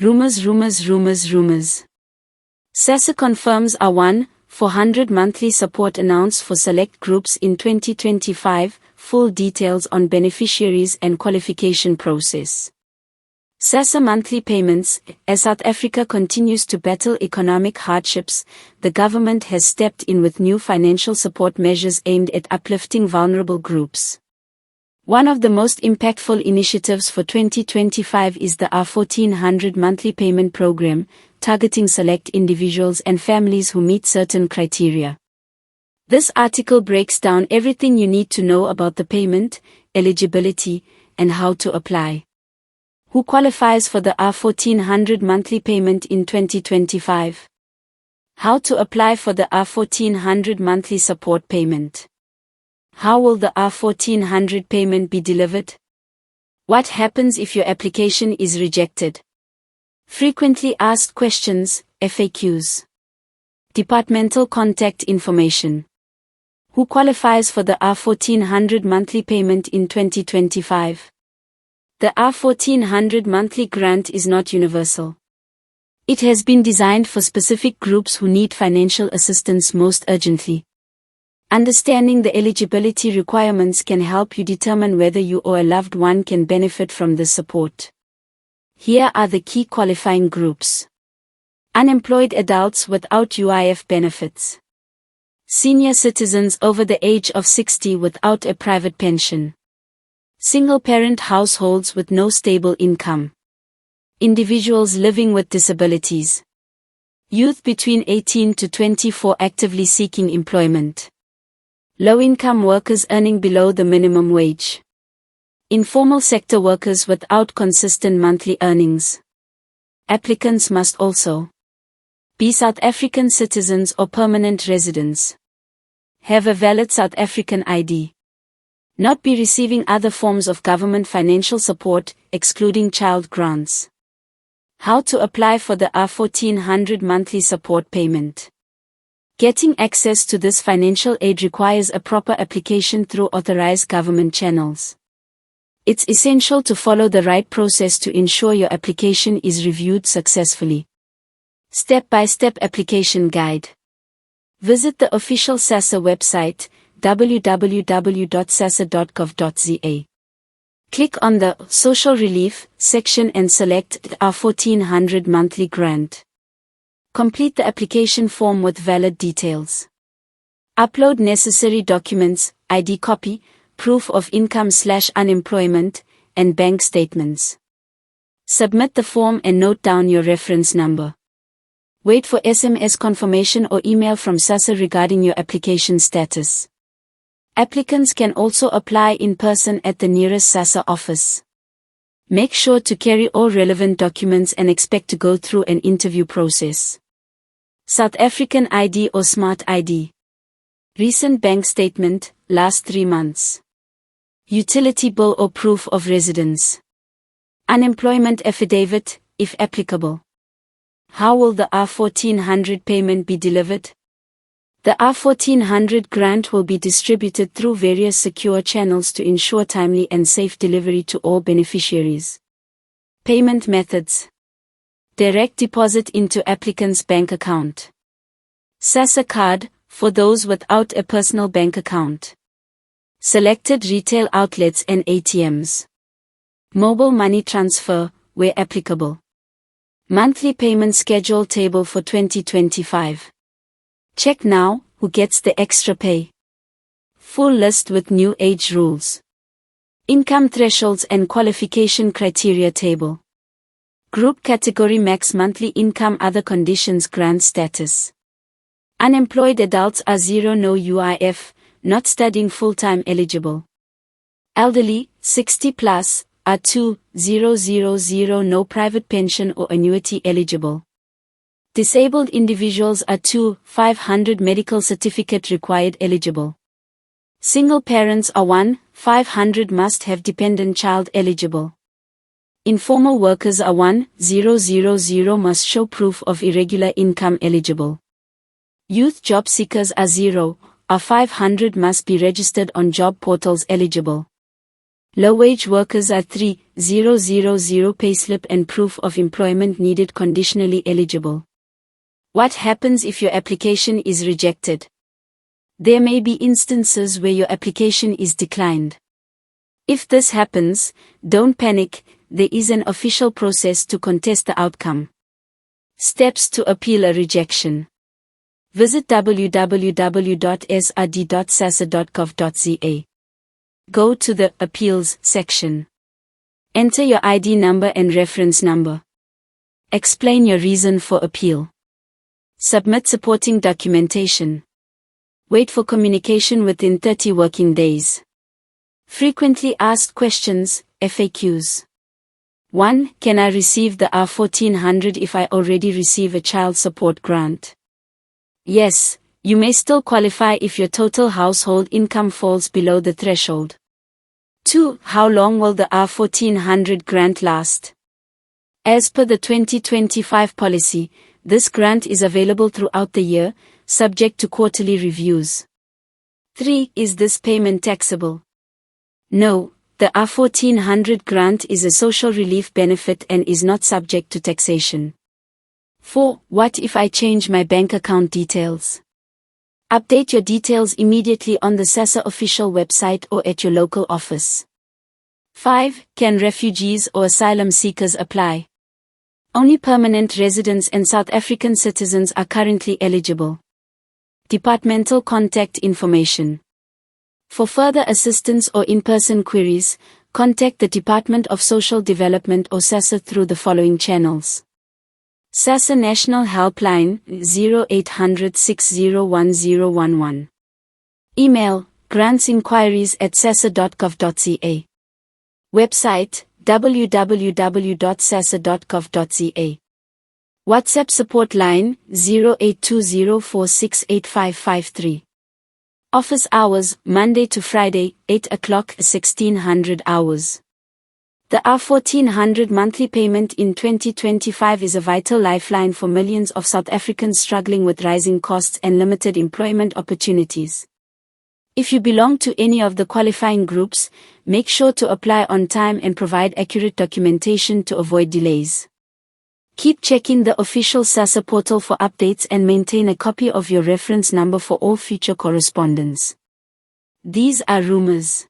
Rumors. SASSA confirms R1, 400 monthly support announced for select groups in 2025, full details on beneficiaries and qualification process. SASSA monthly payments. As South Africa continues to battle economic hardships, the government has stepped in with new financial support measures aimed at uplifting vulnerable groups. One of the most impactful initiatives for 2025 is the R1400 monthly payment program, targeting select individuals and families who meet certain criteria. This article breaks down everything you need to know about the payment, eligibility, and how to apply. Who qualifies for the R1400 monthly payment in 2025? How to apply for the R1400 monthly support payment? How will the R1400 payment be delivered? What happens if your application is rejected? Frequently asked questions, FAQs. Departmental contact information. Who qualifies for the R1400 monthly payment in 2025? The R1400 monthly grant is not universal. It has been designed for specific groups who need financial assistance most urgently. Understanding the eligibility requirements can help you determine whether you or a loved one can benefit from this support. Here are the key qualifying groups. Unemployed adults without UIF benefits. Senior citizens over the age of 60 without a private pension. Single-parent households with no stable income. Individuals living with disabilities. Youth between 18 to 24 actively seeking employment. Low-income workers earning below the minimum wage. Informal sector workers without consistent monthly earnings. Applicants must also be South African citizens or permanent residents. Have a valid South African ID. Not be receiving other forms of government financial support, excluding child grants. How to apply for the R1400 monthly support payment. Getting access to this financial aid requires a proper application through authorized government channels. It's essential to follow the right process to ensure your application is reviewed successfully. Step-by-step application guide. Visit the official SASSA website, www.sassa.gov.za. Click on the Social Relief section and select the R1400 monthly grant. Complete the application form with valid details. Upload necessary documents, ID copy, proof of income/unemployment, and bank statements. Submit the form and note down your reference number. Wait for SMS confirmation or email from SASSA regarding your application status. Applicants can also apply in person at the nearest SASSA office. Make sure to carry all relevant documents and expect to go through an interview process. South African ID or Smart ID. Recent bank statement, last 3 months. Utility bill or proof of residence. Unemployment affidavit, if applicable. How will the R1400 payment be delivered? The R1400 grant will be distributed through various secure channels to ensure timely and safe delivery to all beneficiaries. Payment methods. Direct deposit into applicant's bank account. SASSA card, for those without a personal bank account. Selected retail outlets and ATMs. Mobile money transfer, where applicable. Monthly payment schedule table for 2025. Check now, who gets the extra pay. Full list with new age rules. Income thresholds and qualification criteria table. Group category max monthly income other conditions grant status. Unemployed adults are 0 no UIF, not studying full-time eligible. Elderly, 60 plus, are 2,000 no private pension or annuity eligible. Disabled individuals are 2,500 medical certificate required eligible. Single parents are 1,500 must have dependent child eligible. Informal workers are 1,000 must show proof of irregular income eligible. Youth job seekers are 0, are 500 must be registered on job portals eligible. Low-wage workers are 3,000 payslip and proof of employment needed conditionally eligible. What happens if your application is rejected? There may be instances where your application is declined. If this happens, don't panic, there is an official process to contest the outcome. Steps to appeal a rejection. Visit www.srd.sassa.gov.za. Go to the Appeals section. Enter your ID number and reference number. Explain your reason for appeal. Submit supporting documentation. Wait for communication within 30 working days. Frequently asked questions, FAQs. 1. Can I receive the R1400 if I already receive a child support grant? Yes, you may still qualify if your total household income falls below the threshold. 2. How long will the R1400 grant last? As per the 2025 policy, this grant is available throughout the year, subject to quarterly reviews. 3. Is this payment taxable? No, the R1400 grant is a social relief benefit and is not subject to taxation. 4. What if I change my bank account details? Update your details immediately on the SASSA official website or at your local office. 5. Can refugees or asylum seekers apply? Only permanent residents and South African citizens are currently eligible. Departmental contact information. For further assistance or in-person queries, contact the Department of Social Development or SASSA through the following channels. SASSA National Helpline 0800 601011. Email grantsinquiries@sassa.gov.za. Website www.sassa.gov.za. WhatsApp support line 0820468553. Office hours Monday to Friday 8 o'clock 1600 hours. The R1400 monthly payment in 2025 is a vital lifeline for millions of South Africans struggling with rising costs and limited employment opportunities. If you belong to any of the qualifying groups, make sure to apply on time and provide accurate documentation to avoid delays. Keep checking the official SASSA portal for updates and maintain a copy of your reference number for all future correspondence. These are rumors.